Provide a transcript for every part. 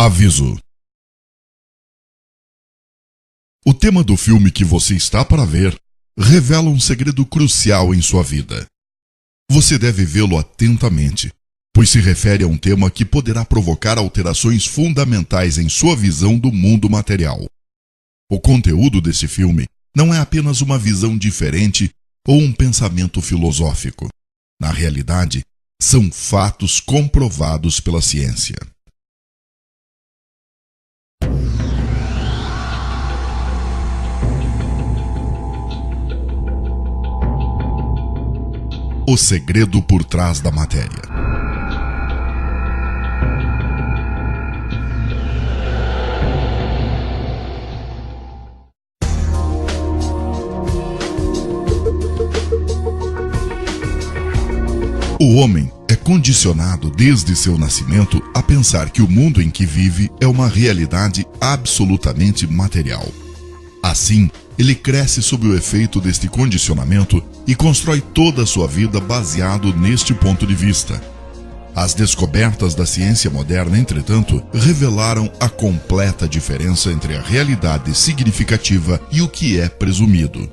Aviso: o tema do filme que você está para ver revela um segredo crucial em sua vida. Você deve vê-lo atentamente, pois se refere a um tema que poderá provocar alterações fundamentais em sua visão do mundo material. O conteúdo desse filme não é apenas uma visão diferente ou um pensamento filosófico. Na realidade, são fatos comprovados pela ciência. O segredo por trás da matéria. O homem é condicionado desde seu nascimento a pensar que o mundo em que vive é uma realidade absolutamente material. Assim, ele cresce sob o efeito deste condicionamento e constrói toda a sua vida baseado neste ponto de vista. As descobertas da ciência moderna, entretanto, revelaram a completa diferença entre a realidade significativa e o que é presumido.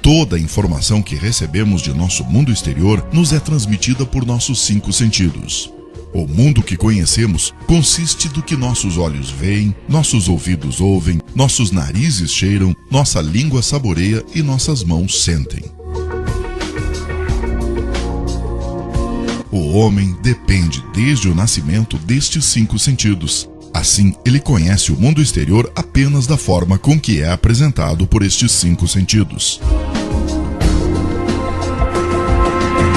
Toda a informação que recebemos de nosso mundo exterior nos é transmitida por nossos 5 sentidos. O mundo que conhecemos consiste do que nossos olhos veem, nossos ouvidos ouvem, nossos narizes cheiram, nossa língua saboreia e nossas mãos sentem. O homem depende desde o nascimento destes 5 sentidos. Assim, ele conhece o mundo exterior apenas da forma com que é apresentado por estes 5 sentidos.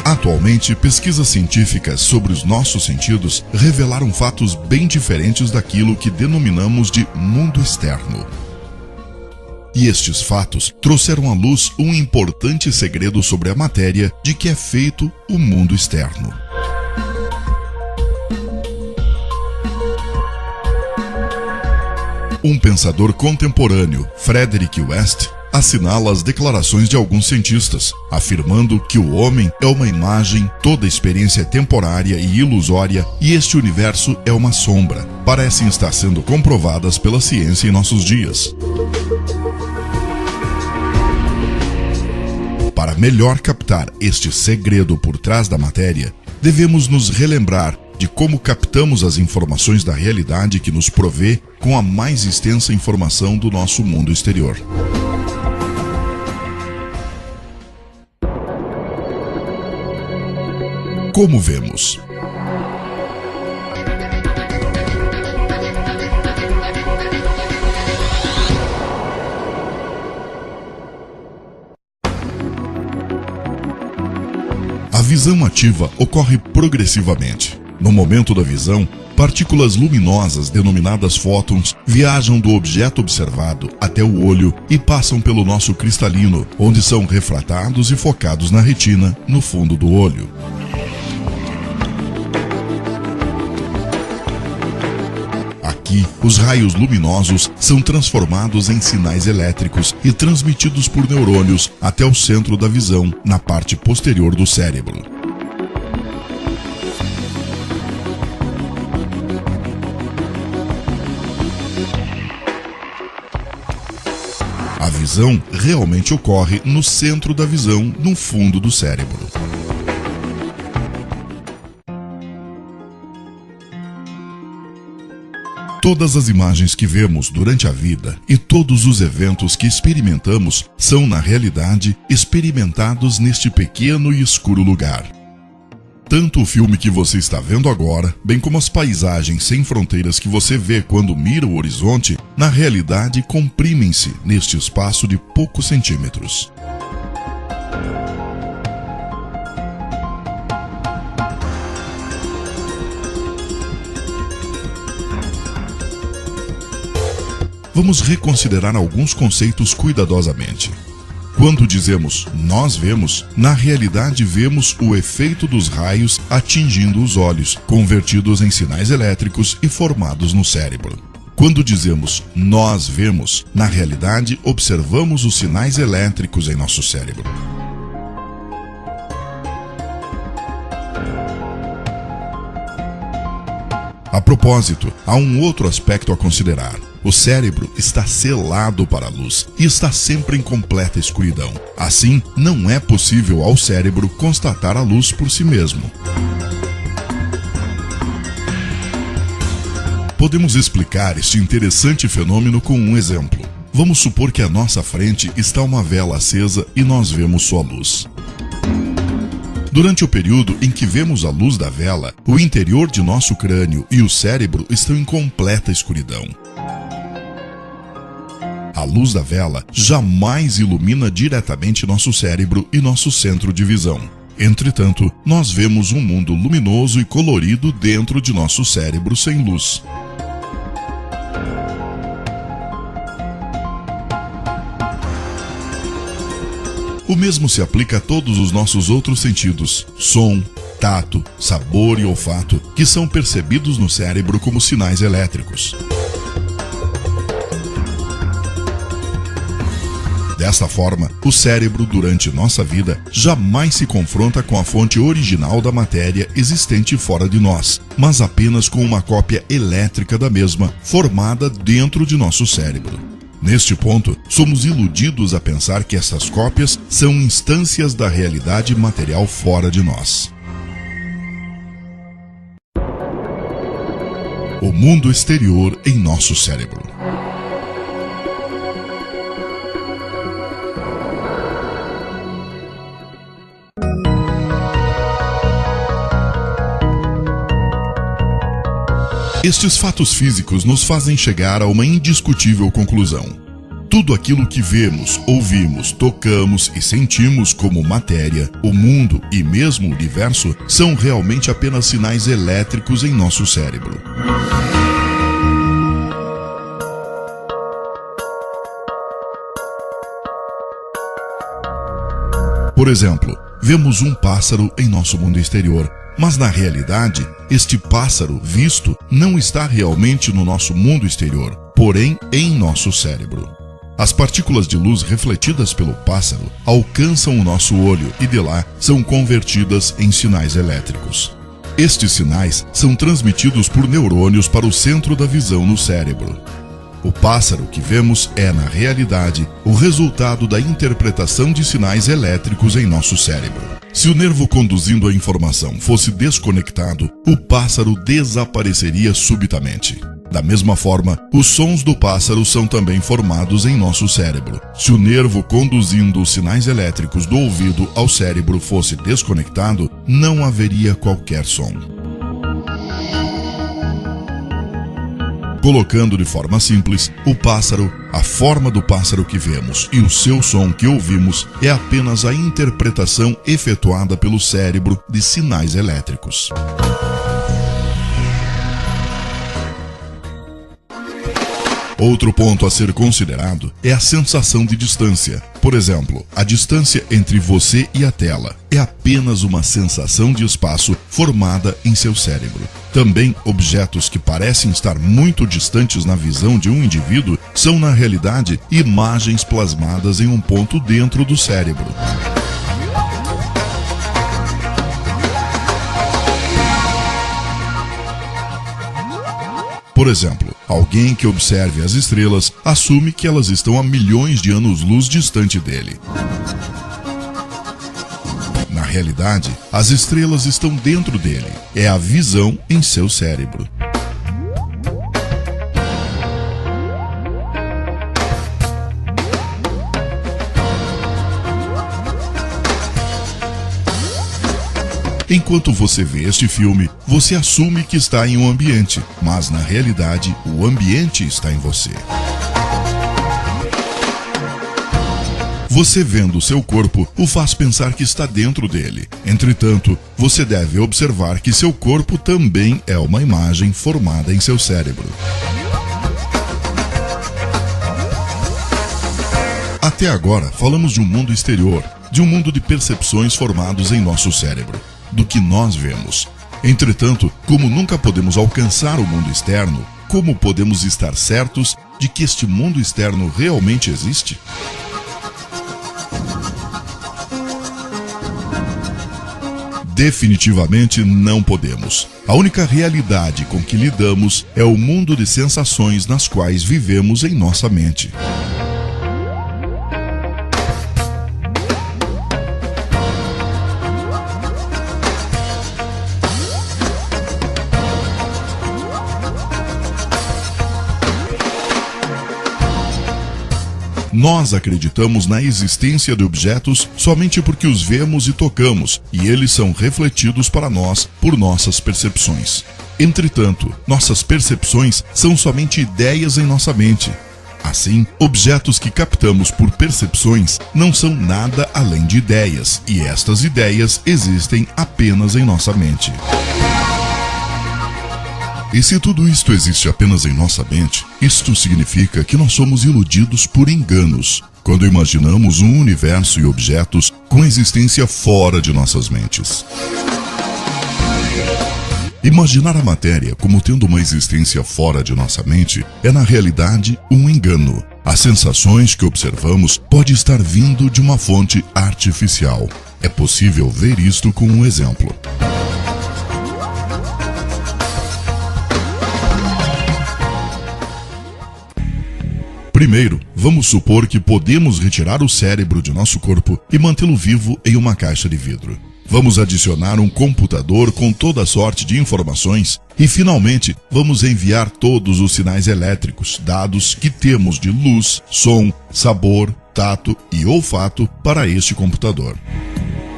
Atualmente, pesquisas científicas sobre os nossos sentidos revelaram fatos bem diferentes daquilo que denominamos de mundo externo. E estes fatos trouxeram à luz um importante segredo sobre a matéria de que é feito o mundo externo. Um pensador contemporâneo, Frederick West, assinala as declarações de alguns cientistas, afirmando que o homem é uma imagem, toda experiência é temporária e ilusória, e este universo é uma sombra. Parecem estar sendo comprovadas pela ciência em nossos dias. Para melhor captar este segredo por trás da matéria, devemos nos relembrar de como captamos as informações da realidade que nos provê com a mais extensa informação do nosso mundo exterior. Como vemos? A visão ativa ocorre progressivamente. No momento da visão, partículas luminosas denominadas fótons viajam do objeto observado até o olho e passam pelo nosso cristalino, onde são refratados e focados na retina, no fundo do olho. Aqui, os raios luminosos são transformados em sinais elétricos e transmitidos por neurônios até o centro da visão, na parte posterior do cérebro. A visão realmente ocorre no centro da visão, no fundo do cérebro. Todas as imagens que vemos durante a vida e todos os eventos que experimentamos são, na realidade, experimentados neste pequeno e escuro lugar. Tanto o filme que você está vendo agora, bem como as paisagens sem fronteiras que você vê quando mira o horizonte, na realidade comprimem-se neste espaço de poucos centímetros. Vamos reconsiderar alguns conceitos cuidadosamente. Quando dizemos nós vemos, na realidade vemos o efeito dos raios atingindo os olhos, convertidos em sinais elétricos e formados no cérebro. Quando dizemos nós vemos, na realidade observamos os sinais elétricos em nosso cérebro. A propósito, há um outro aspecto a considerar. O cérebro está selado para a luz e está sempre em completa escuridão. Assim, não é possível ao cérebro constatar a luz por si mesmo. Podemos explicar este interessante fenômeno com um exemplo. Vamos supor que à nossa frente está uma vela acesa e nós vemos sua luz. Durante o período em que vemos a luz da vela, o interior de nosso crânio e o cérebro estão em completa escuridão. A luz da vela jamais ilumina diretamente nosso cérebro e nosso centro de visão. Entretanto, nós vemos um mundo luminoso e colorido dentro de nosso cérebro sem luz. O mesmo se aplica a todos os nossos outros sentidos: som, tato, sabor e olfato, que são percebidos no cérebro como sinais elétricos. Desta forma, o cérebro, durante nossa vida, jamais se confronta com a fonte original da matéria existente fora de nós, mas apenas com uma cópia elétrica da mesma, formada dentro de nosso cérebro. Neste ponto, somos iludidos a pensar que essas cópias são instâncias da realidade material fora de nós. O mundo exterior em nosso cérebro. Estes fatos físicos nos fazem chegar a uma indiscutível conclusão. Tudo aquilo que vemos, ouvimos, tocamos e sentimos como matéria, o mundo e mesmo o universo são realmente apenas sinais elétricos em nosso cérebro. Por exemplo, vemos um pássaro em nosso mundo exterior, mas na realidade, este pássaro visto não está realmente no nosso mundo exterior, porém em nosso cérebro. As partículas de luz refletidas pelo pássaro alcançam o nosso olho e de lá são convertidas em sinais elétricos. Estes sinais são transmitidos por neurônios para o centro da visão no cérebro. O pássaro que vemos é, na realidade, o resultado da interpretação de sinais elétricos em nosso cérebro. Se o nervo conduzindo a informação fosse desconectado, o pássaro desapareceria subitamente. Da mesma forma, os sons do pássaro são também formados em nosso cérebro. Se o nervo conduzindo os sinais elétricos do ouvido ao cérebro fosse desconectado, não haveria qualquer som. Colocando de forma simples, o pássaro, a forma do pássaro que vemos e o seu som que ouvimos é apenas a interpretação efetuada pelo cérebro de sinais elétricos. Outro ponto a ser considerado é a sensação de distância. Por exemplo, a distância entre você e a tela é apenas uma sensação de espaço formada em seu cérebro. Também, objetos que parecem estar muito distantes na visão de um indivíduo são, na realidade, imagens plasmadas em um ponto dentro do cérebro. Por exemplo, alguém que observe as estrelas assume que elas estão a milhões de anos-luz distante dele. Na realidade, as estrelas estão dentro dele. É a visão em seu cérebro. Enquanto você vê este filme, você assume que está em um ambiente, mas na realidade, o ambiente está em você. Você vendo seu corpo o faz pensar que está dentro dele. Entretanto, você deve observar que seu corpo também é uma imagem formada em seu cérebro. Até agora, falamos de um mundo exterior, de um mundo de percepções formados em nosso cérebro, do que nós vemos. Entretanto, como nunca podemos alcançar o mundo externo, como podemos estar certos de que este mundo externo realmente existe? Definitivamente não podemos. A única realidade com que lidamos é o mundo de sensações nas quais vivemos em nossa mente. Nós acreditamos na existência de objetos somente porque os vemos e tocamos, e eles são refletidos para nós por nossas percepções. Entretanto, nossas percepções são somente ideias em nossa mente. Assim, objetos que captamos por percepções não são nada além de ideias, e estas ideias existem apenas em nossa mente. E se tudo isto existe apenas em nossa mente, isto significa que nós somos iludidos por enganos, quando imaginamos um universo e objetos com existência fora de nossas mentes. Imaginar a matéria como tendo uma existência fora de nossa mente é, na realidade, um engano. As sensações que observamos podem estar vindo de uma fonte artificial. É possível ver isto com um exemplo. Primeiro, vamos supor que podemos retirar o cérebro de nosso corpo e mantê-lo vivo em uma caixa de vidro. Vamos adicionar um computador com toda sorte de informações e, finalmente, vamos enviar todos os sinais elétricos, dados que temos de luz, som, sabor, tato e olfato para este computador.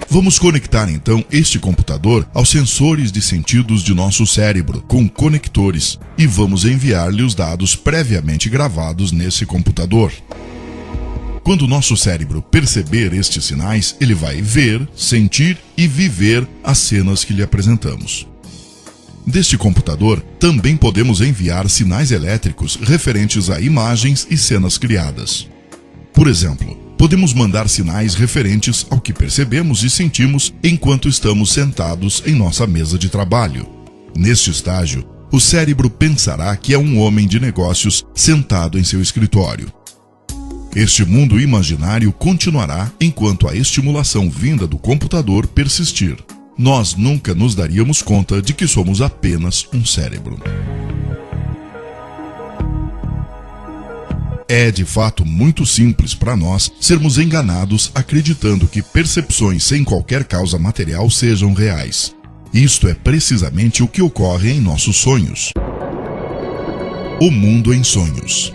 Vamos conectar então este computador aos sensores de sentidos de nosso cérebro, com conectores, e vamos enviar-lhe os dados previamente gravados nesse computador. Quando nosso cérebro perceber estes sinais, ele vai ver, sentir e viver as cenas que lhe apresentamos. Deste computador, também podemos enviar sinais elétricos referentes a imagens e cenas criadas. Por exemplo, podemos mandar sinais referentes ao que percebemos e sentimos enquanto estamos sentados em nossa mesa de trabalho. Neste estágio, o cérebro pensará que é um homem de negócios sentado em seu escritório. Este mundo imaginário continuará enquanto a estimulação vinda do computador persistir. Nós nunca nos daríamos conta de que somos apenas um cérebro. É de fato muito simples para nós sermos enganados acreditando que percepções sem qualquer causa material sejam reais. Isto é precisamente o que ocorre em nossos sonhos. O mundo em sonhos.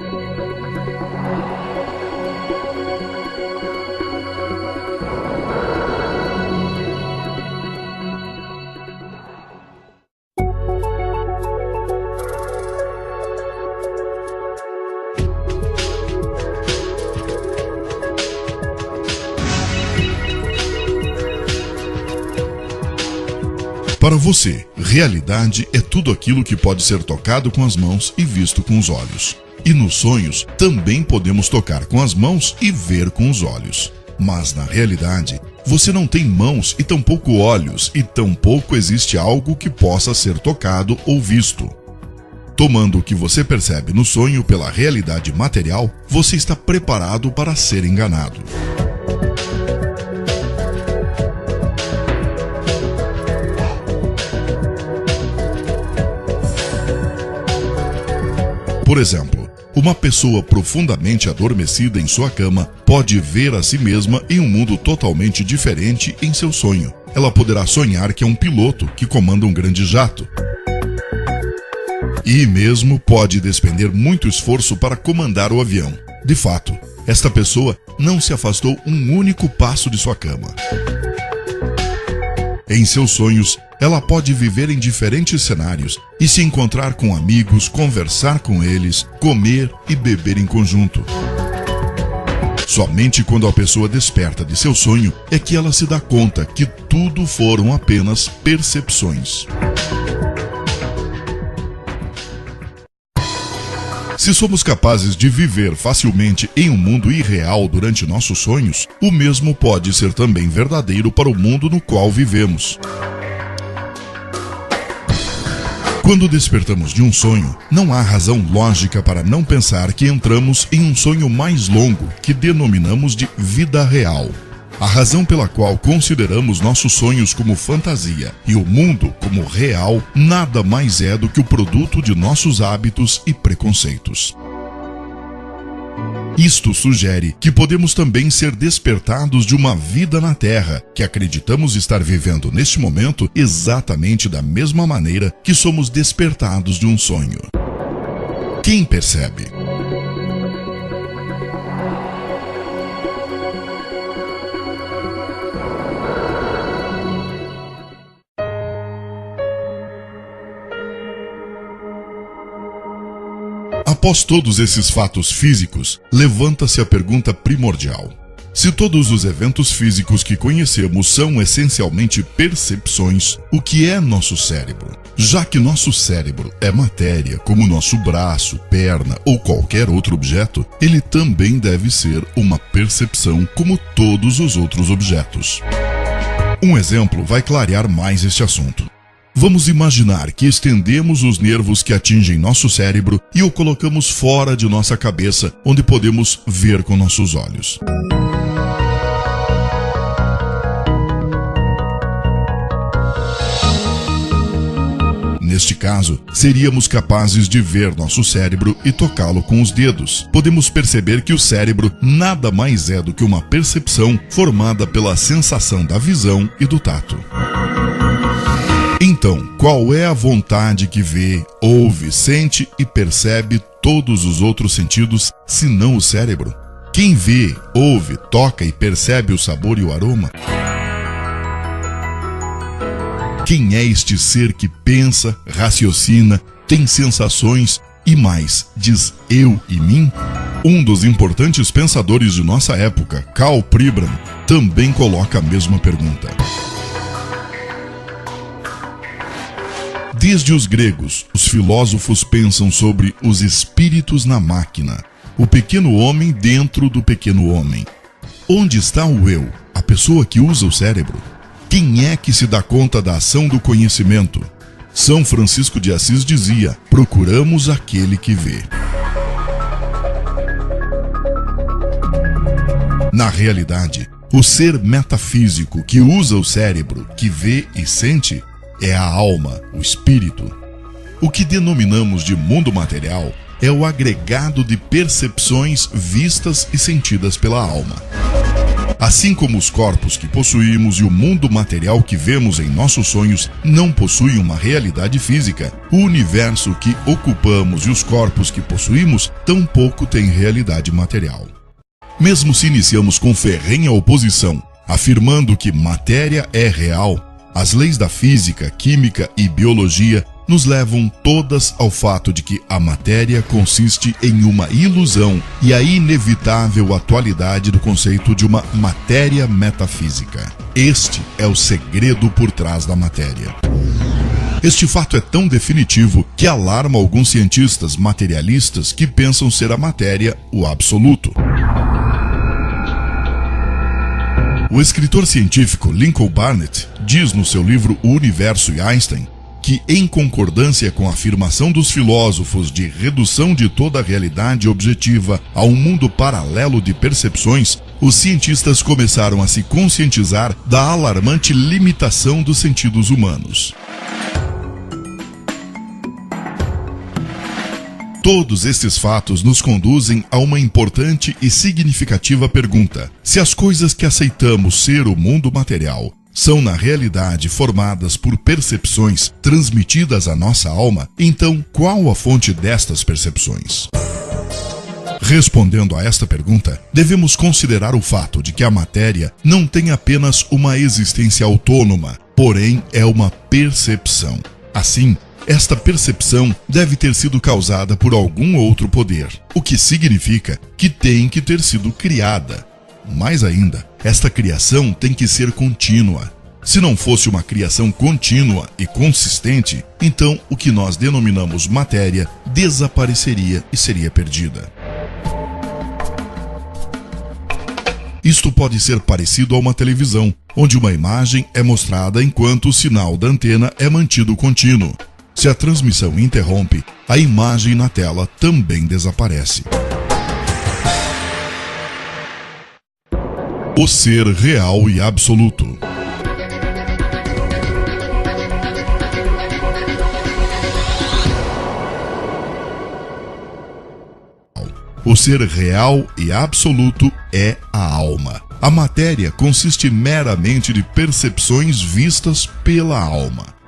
Para você, realidade é tudo aquilo que pode ser tocado com as mãos e visto com os olhos. E nos sonhos, também podemos tocar com as mãos e ver com os olhos. Mas na realidade, você não tem mãos e tampouco olhos, e tampouco existe algo que possa ser tocado ou visto. Tomando o que você percebe no sonho pela realidade material, você está preparado para ser enganado. Por exemplo, uma pessoa profundamente adormecida em sua cama pode ver a si mesma em um mundo totalmente diferente em seu sonho. Ela poderá sonhar que é um piloto que comanda um grande jato. E mesmo pode despender muito esforço para comandar o avião. De fato, esta pessoa não se afastou um único passo de sua cama. Em seus sonhos, ela pode viver em diferentes cenários e se encontrar com amigos, conversar com eles, comer e beber em conjunto. Somente quando a pessoa desperta de seu sonho é que ela se dá conta que tudo foram apenas percepções. Se somos capazes de viver facilmente em um mundo irreal durante nossos sonhos, o mesmo pode ser também verdadeiro para o mundo no qual vivemos. Quando despertamos de um sonho, não há razão lógica para não pensar que entramos em um sonho mais longo, que denominamos de vida real. A razão pela qual consideramos nossos sonhos como fantasia e o mundo como real nada mais é do que o produto de nossos hábitos e preconceitos. Isto sugere que podemos também ser despertados de uma vida na Terra, que acreditamos estar vivendo neste momento exatamente da mesma maneira que somos despertados de um sonho. Quem percebe? Após todos esses fatos físicos, levanta-se a pergunta primordial. Se todos os eventos físicos que conhecemos são essencialmente percepções, o que é nosso cérebro? Já que nosso cérebro é matéria, como nosso braço, perna ou qualquer outro objeto, ele também deve ser uma percepção como todos os outros objetos. Um exemplo vai clarear mais este assunto. Vamos imaginar que estendemos os nervos que atingem nosso cérebro e o colocamos fora de nossa cabeça, onde podemos ver com nossos olhos. Neste caso, seríamos capazes de ver nosso cérebro e tocá-lo com os dedos. Podemos perceber que o cérebro nada mais é do que uma percepção formada pela sensação da visão e do tato. Então, qual é a vontade que vê, ouve, sente e percebe todos os outros sentidos, senão o cérebro? Quem vê, ouve, toca e percebe o sabor e o aroma? Quem é este ser que pensa, raciocina, tem sensações e mais, diz eu e mim? Um dos importantes pensadores de nossa época, Karl Pribram, também coloca a mesma pergunta. Desde os gregos, os filósofos pensam sobre os espíritos na máquina, o pequeno homem dentro do pequeno homem. Onde está o eu, a pessoa que usa o cérebro? Quem é que se dá conta da ação do conhecimento? São Francisco de Assis dizia: procuramos aquele que vê. Na realidade, o ser metafísico que usa o cérebro, que vê e sente, é a alma, o espírito. O que denominamos de mundo material é o agregado de percepções vistas e sentidas pela alma. Assim como os corpos que possuímos e o mundo material que vemos em nossos sonhos não possuem uma realidade física, o universo que ocupamos e os corpos que possuímos tampouco têm realidade material. Mesmo se iniciamos com ferrenha oposição, afirmando que matéria é real, as leis da física, química e biologia nos levam todas ao fato de que a matéria consiste em uma ilusão e a inevitável atualidade do conceito de uma matéria metafísica. Este é o segredo por trás da matéria. Este fato é tão definitivo que alarma alguns cientistas materialistas que pensam ser a matéria o absoluto. O escritor científico Lincoln Barnett diz no seu livro O Universo e Einstein que, em concordância com a afirmação dos filósofos de redução de toda a realidade objetiva a um mundo paralelo de percepções, os cientistas começaram a se conscientizar da alarmante limitação dos sentidos humanos. Todos estes fatos nos conduzem a uma importante e significativa pergunta: se as coisas que aceitamos ser o mundo material são na realidade formadas por percepções transmitidas à nossa alma, então qual a fonte destas percepções? Respondendo a esta pergunta, devemos considerar o fato de que a matéria não tem apenas uma existência autônoma, porém é uma percepção. Assim, esta percepção deve ter sido causada por algum outro poder, o que significa que tem que ter sido criada. Mais ainda, esta criação tem que ser contínua. Se não fosse uma criação contínua e consistente, então o que nós denominamos matéria desapareceria e seria perdida. Isto pode ser parecido a uma televisão, onde uma imagem é mostrada enquanto o sinal da antena é mantido contínuo. Se a transmissão interrompe, a imagem na tela também desaparece. O ser real e absoluto. O ser real e absoluto é a alma. A matéria consiste meramente de percepções vistas pela alma.